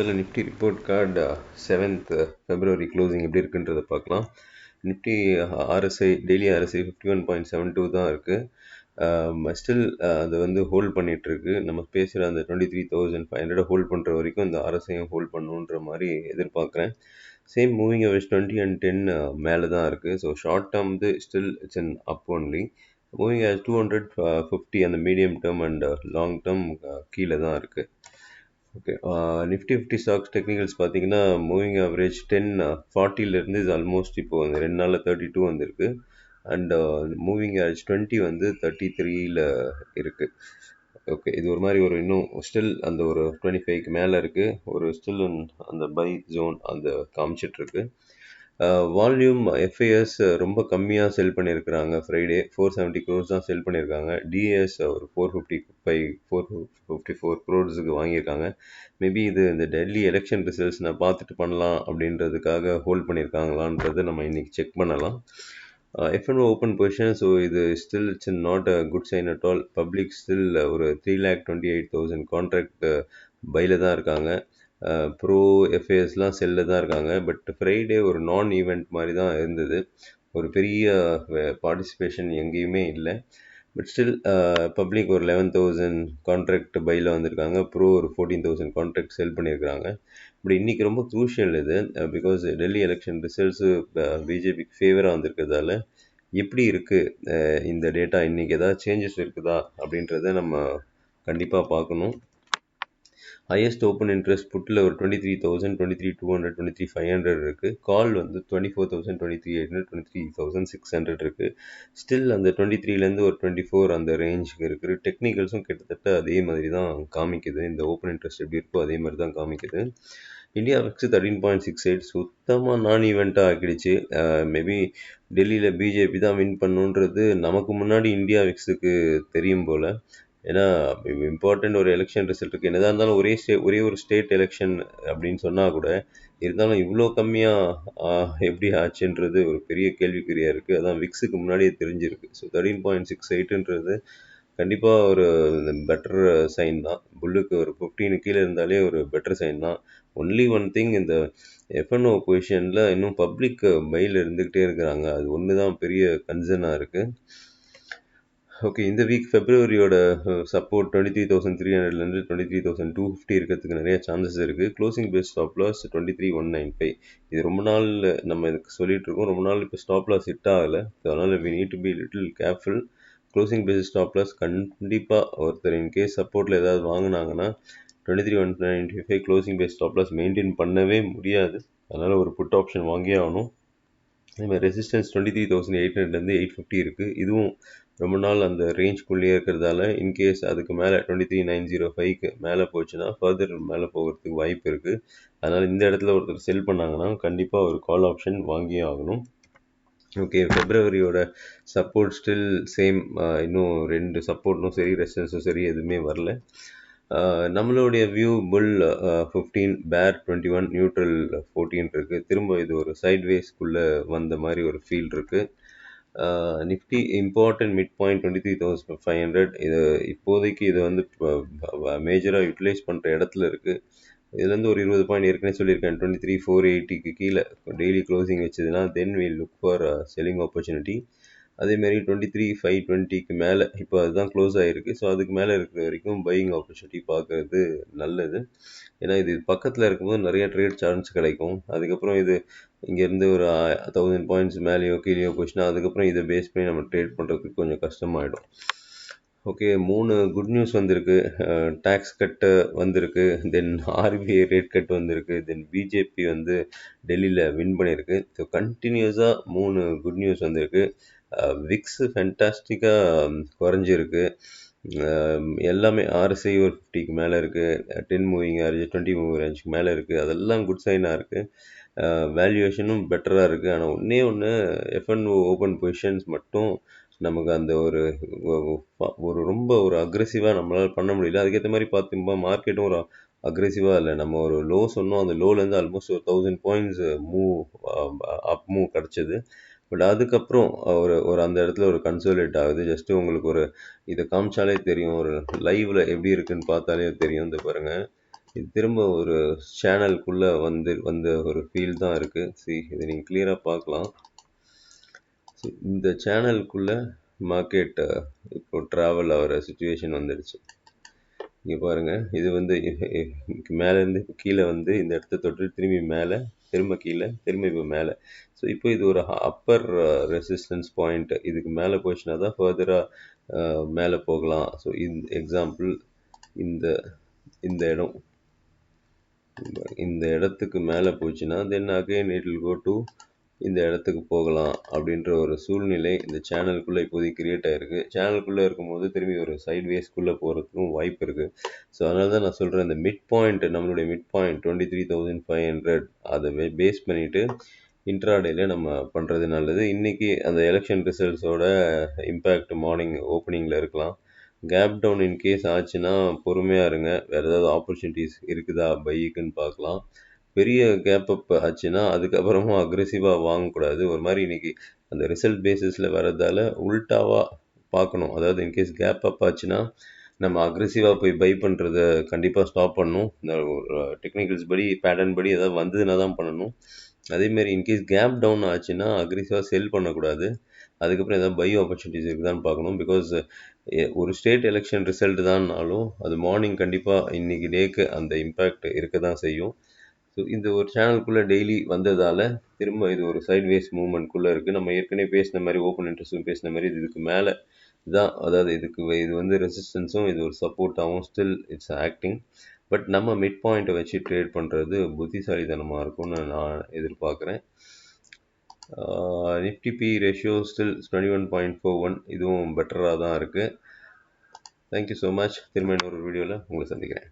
இதில் Nifty report card 7th February closing எப்படி இருக்குன்றதை பார்க்கலாம். நிஃப்டி ஆர்எஸ்ஐ டெய்லி ஆர்எஸ்ஐ 51.72 தான் இருக்குது. ஸ்டில் அது வந்து ஹோல்ட் பண்ணிகிட்ருக்கு. நம்ம பேசுகிற அந்த 23,500 ஹோல்ட் பண்ணுற வரைக்கும் இந்த ஆர்எஸ்ஐயும் ஹோல்ட் பண்ணுன்ற மாதிரி எதிர்பார்க்குறேன். சேம் மூவிங் அவரேஜ் 20 and 10 மேலே தான் இருக்குது. ஸோ ஷார்ட் டேர்ம் வந்து still it's an up only. Moving as 250 அந்த medium term and long term கீழே தான் இருக்குது. ஓகே, நிஃப்டி 50 ஸ்டாக்ஸ் டெக்னிக்கல்ஸ் பார்த்தீங்கன்னா மூவிங் ஆவரேஜ் 1040 இது ஆல்மோஸ்ட் இப்போ வந்து 2 நாளில் 32 வந்திருக்கு. அண்ட் மூவிங் ஆவரேஜ் 20 வந்து 33 இருக்குது. ஓகே, இது ஒரு மாதிரி ஒரு இன்னும் ஸ்டில் அந்த ஒரு 25க்கு மேலே இருக்குது. ஒரு ஸ்டில் அந்த பை ஜோன் அந்த காமிச்சிட்ருக்கு. வால்யூம் எஃப்ஐஎஸ் ரொம்ப கம்மியாக செல் பண்ணியிருக்கிறாங்க. ஃப்ரைடே 470 crores தான் செல் பண்ணியிருக்காங்க. டிஎஸ் ஒரு 454 crores வாங்கியிருக்காங்க. மேபி இது இந்த டெல்லி எலெக்ஷன் ரிசல்ட்ஸ் நான் பார்த்துட்டு பண்ணலாம் அப்படின்றதுக்காக ஹோல்ட் பண்ணியிருக்காங்களான்றது நம்ம இன்றைக்கி செக் பண்ணலாம். F&O open position. ஸோ இது still it's not a good sign at all. Public still ஒரு 3,28,000 கான்ட்ராக்ட் பையில் தான் இருக்காங்க. ப்ரோ எஃப்ஏஎஸ்லாம் செல்லில் தான் இருக்காங்க. பட் ஃப்ரைடே ஒரு நான் ஈவெண்ட் மாதிரி தான் இருந்தது. ஒரு பெரிய பார்ட்டிசிபேஷன் எங்கேயுமே இல்லை. பட் ஸ்டில் பப்ளிக் ஒரு 11,000 கான்ட்ராக்ட் பையில் வந்திருக்காங்க. ப்ரோ ஒரு 14,000 கான்ட்ராக்ட் செல் பண்ணியிருக்காங்க. இப்படி இன்றைக்கி ரொம்ப க்ரூஷியல் இது. பிகாஸ் டெல்லி எலெக்ஷன் ரிசல்ட்ஸு பிஜேபிக்கு ஃபேவராக வந்திருக்கிறதால எப்படி இருக்குது இந்த டேட்டா, இன்றைக்கி ஏதாவது சேஞ்சஸ் இருக்குதா அப்படின்றத நம்ம கண்டிப்பாக பார்க்கணும். ஹையஸ்ட் ஓப்பன் இன்ட்ரெஸ்ட் புட்டில் ஒரு 23,000, 23,200, 23,500 இருக்குது. கால் வந்து 24,000, 23,800, 23,600 இருக்குது. ஸ்டில் அந்த 23லேருந்து ஒரு 24 அந்த ரேஞ்சுக்கு இருக்குது. டெக்னிக்கல்ஸும் கிட்டத்தட்ட அதே மாதிரி தான் காமிக்குது. இந்த ஓப்பன் இன்ட்ரெஸ்ட் எப்படி இருக்கோ அதே மாதிரி தான் காமிக்குது. இந்தியா விக்ஸ் 13.68 சுத்தமாக நான் ஈவெண்ட்டாக ஆக்கிடுச்சு. மேபி டெல்லியில் பிஜேபி தான் வின் பண்ணுன்றது நமக்கு முன்னாடி இந்தியா விக்ஸுக்கு தெரியும் போல். ஏன்னா இம்பார்ட்டண்ட் ஒரு எலெக்ஷன் ரிசல்ட் இருக்குது. என்னதான் இருந்தாலும் ஒரே ஒரு ஸ்டேட் எலெக்ஷன் அப்படின்னு சொன்னால் கூட இருந்தாலும் இவ்வளோ கம்மியாக எப்படி ஆச்சுன்றது ஒரு பெரிய கேள்விக்குறியாக இருக்குது. அதான் விக்ஸுக்கு முன்னாடியே தெரிஞ்சிருக்கு. ஸோ 13.68ன்றது கண்டிப்பாக ஒரு பெட்டர் சைன் தான். புல்லுக்கு ஒரு 15 கீழே இருந்தாலே ஒரு பெட்டர் சைன் தான். ஒன்லி ஒன் திங், இந்த F&O பொசிஷனில் இன்னும் பப்ளிக் பையில் இருந்துக்கிட்டே இருக்கிறாங்க. அது ஒன்று தான் பெரிய கன்சர்னாக இருக்குது. ஓகே, இந்த வீக் ஃபெப்ரவரியோட சப்போர்ட் 23,300லேருந்து 23,250 இருக்கிறதுக்கு நிறைய சான்சஸ் இருக்குது. Closing base stop loss 23,195. இது ரொம்ப நாள் நம்ம இதுக்கு சொல்லிகிட்ருக்கோம். ரொம்ப நாள் இப்போ ஸ்டாப் லாஸ் ஹிட் ஆகலை. அதனால் we need to be little careful. Closing base stop loss கண்டிப்பாக ஒருத்தர் இன்கேஸ் சப்போர்ட்டில் ஏதாவது வாங்கினாங்கன்னா 23,195 closing base stop loss maintain பண்ணவே முடியாது. அதனால் ஒரு புட் ஆப்ஷன் வாங்கியே ஆகணும். அதேமாதிரி ரெசிஸ்டன்ஸ் 23,800லேருந்து 850 இருக்குது. இதுவும் ரொம்ப நாள் அந்த ரேஞ்ச்குள்ளேயே இருக்கிறதால இன்கேஸ் அதுக்கு மேலே 23,905க்கு மேலே போச்சுன்னா ஃபர்தர் மேலே போகிறதுக்கு வாய்ப்பு இருக்குது. அதனால் இந்த இடத்துல ஒருத்தர் செல் பண்ணாங்கன்னா கண்டிப்பாக ஒரு கால் ஆப்ஷன் வாங்கியே ஆகணும். ஓகே, ஃபெப்ரவரியோட சப்போர்ட் ஸ்டில் சேம். இன்னும் 2 சப்போர்ட்டும் சரி ரெசிஸ்டன்ஸும் சரி எதுவுமே வரல. நம்மளுடைய வியூ புல் 15, பேர் 21, நியூட்ரல் 14 இருக்குது. திரும்ப இது ஒரு சைட்வேஸ்க்குள்ளே வந்த மாதிரி ஒரு ஃபீல் இருக்குது. Nifty important mid point 23,500. இது இப்போதைக்கு இது வந்து மேஜராக யூட்டிலைஸ் பண்ணுற இடத்துல இருக்குது. இதுலேருந்து ஒரு 20 பாயிண்ட் ஏற்கனவே சொல்லியிருக்கேன். 23,480க்கு கீழே டெய்லி க்ளோசிங் வச்சதுன்னா then we look for selling opportunity. அதேமாரி 23,520க்கு மேலே இப்போ அதுதான் க்ளோஸ் ஆகிருக்கு. ஸோ அதுக்கு மேலே இருக்கிற வரைக்கும் பையிங் ஆப்பர்ச்சுனிட்டி பார்க்குறது நல்லது. ஏன்னா இது பக்கத்தில் இருக்கும்போது நிறைய ட்ரேட் சான்ஸ் கிடைக்கும். அதுக்கப்புறம் இது இங்கேருந்து ஒரு 1000 பாயிண்ட்ஸ் மேலேயோ கீழேயோ போச்சுன்னா அதுக்கப்புறம் இதை பேஸ் பண்ணி நம்ம ட்ரேட் பண்ணுறதுக்கு கொஞ்சம் கஷ்டமாயிடும். ஓகே, 3 குட் நியூஸ் வந்திருக்கு. டேக்ஸ் கட்டு வந்திருக்கு, தென் ஆர்பிஐ ரேட் கட் வந்திருக்கு, தென் பிஜேபி வந்து டெல்லியில் வின் பண்ணியிருக்கு. ஸோ கண்டினியூஸாக 3 குட் நியூஸ் வந்திருக்கு. விக்ஸ் ஃபென்டாஸ்டிக்காக குறைஞ்சிருக்கு. எல்லாமே ஆர்எஸ்ஐ ஒரு 50க்கு மேலே இருக்குது. 10 மூவிங் ஆவரேஜ் 20 மூவிங் ஆவரேஜ்க்கு மேலே இருக்குது. அதெல்லாம் குட் சைனாக இருக்குது. வேல்யூவேஷனும் பெட்டராக இருக்குது. ஆனால் ஒன்று F&O ஓப்பன் பொசிஷன்ஸ் மட்டும் நமக்கு அந்த ஒரு ரொம்ப ஒரு அக்ரெசிவாக நம்மளால் பண்ண முடியல. அதுக்கேற்ற மாதிரி பார்த்தோம்னா மார்க்கெட்டும் ஒரு அக்ரெசிவாக இல்லை. நம்ம ஒரு லோ சொன்னோம், அந்த லோலேருந்து ஆல்மோஸ்ட் ஒரு 1000 பாயிண்ட்ஸ் அப் மூவ் கிடச்சிது. பட் அதுக்கப்புறம் ஒரு அந்த இடத்துல ஒரு கன்சோலேட் ஆகுது. ஜஸ்ட்டு உங்களுக்கு ஒரு இதை காமிச்சாலே தெரியும், ஒரு லைவில் எப்படி இருக்குன்னு பார்த்தாலே தெரியும். இந்த பாருங்கள், இது திரும்ப ஒரு சேனலுக்குள்ள வந்த ஒரு ஃபீல் தான் இருக்கு. இதை நீங்க கிளியரா பார்க்கலாம். இந்த சேனலுக்குள்ள மார்க்கெட் இப்போ டிராவல் ஆகிற சுச்சுவேஷன் வந்துடுச்சு. இங்கே பாருங்க, இது வந்து மேலேருந்து கீழே வந்து இந்த இடத்த தொட்டு திரும்பி மேலே, திரும்ப கீழே, திரும்ப இப்போ மேலே. ஸோ இப்போ இது ஒரு அப்பர் ரெசிஸ்டன்ஸ் பாயிண்ட். இதுக்கு மேலே போச்சுன்னா தான் ஃபர்தராக மேலே போகலாம். ஸோ எக்ஸாம்பிள் இந்த இந்த இடம், இந்த இடத்துக்கு மேலே போச்சுன்னா then again it will go to இந்த இடத்துக்கு போகலாம் அப்படின்ற ஒரு சூழ்நிலை இந்த சேனலுக்குள்ளே இப்போதைக்கு கிரியேட் ஆகிருக்கு. சேனலுக்குள்ளே இருக்கும்போது திரும்பி ஒரு சைட்வேஸ்க்குள்ளே போகிறதுக்கும் வாய்ப்பு இருக்குது. ஸோ அதனால தான் நான் சொல்கிறேன், இந்த மிட் பாயிண்ட், நம்மளுடைய மிட் பாயிண்ட் 23,500 அதை பேஸ் பண்ணிவிட்டு இன்ட்ராடேல நம்ம பண்ணுறது நல்லது. இன்றைக்கி அந்த எலெக்ஷன் ரிசல்ட்ஸோட இம்பேக்ட் மார்னிங் ஓப்பனிங்கில் இருக்கலாம். கேப் டவுன் இன்கேஸ் ஆச்சுன்னா பொறுமையாக இருங்க. வேறு ஏதாவது ஆப்பர்ச்சுனிட்டிஸ் இருக்குதா பைக்குன்னு பார்க்கலாம். பெரிய கேப் அப் ஆச்சுன்னா அதுக்கப்புறமா அக்ரெசிவாக வாங்கக்கூடாது. ஒரு மாதிரி இன்றைக்கி அந்த ரிசல்ட் பேசிஸில் வர்றதால உல்ட்டாவாக பார்க்கணும். அதாவது இன்கேஸ் கேப் அப் ஆச்சுன்னா நம்ம அக்ரெசிவாக போய் பை பண்ணுறத கண்டிப்பாக ஸ்டாப் பண்ணணும். இந்த டெக்னிக்கல்ஸ் படி, பேட்டர்ன் படி ஏதாவது வந்ததுன்னா தான் பண்ணணும். அதேமாரி இன்கேஸ் கேப் டவுன் ஆச்சுன்னா அக்ரெசிவாக செல் பண்ணக்கூடாது. அதுக்கப்புறம் ஏதாவது பை ஆப்பர்ச்சுனிட்டிஸ் இருக்குதான்னு பார்க்கணும். பிகாஸ் ஒரு ஸ்டேட் எலெக்ஷன் ரிசல்ட் தான்னாலும் அது மார்னிங் கண்டிப்பாக இன்றைக்கி டேக்கு அந்த இம்பேக்ட் இருக்க தான் செய்யும். ஸோ இந்த ஒரு சேனலுக்குள்ளே டெய்லி வந்ததால் திரும்ப இது ஒரு சைட்வேஸ் மூவ்மெண்ட்குள்ளே இருக்குது. நம்ம ஏற்கனவே பேசின மாதிரி, ஓப்பன் இன்ட்ரெஸ்ட்டும் பேசின மாதிரி, இதுக்கு மேலே தான், அதாவது இது வந்து ரெசிஸ்டன்ஸும் இது ஒரு சப்போர்ட்டாகவும் ஸ்டில் இட்ஸ் ஆக்டிங். பட் நம்ம மிட் பாயிண்ட்டை வச்சு ட்ரேட் பண்ணுறது புத்திசாலித்தனமாக இருக்கும்னு நான் எதிர்பார்க்குறேன். நிஃப்டி பி ரேஷியோ ஸ்டில் 21.41, இதுவும் பெட்டராக தான் இருக்குது. Thank you so much. திரும்ப இன்னொரு வீடியோவில் உங்களை சந்திக்கிறேன்.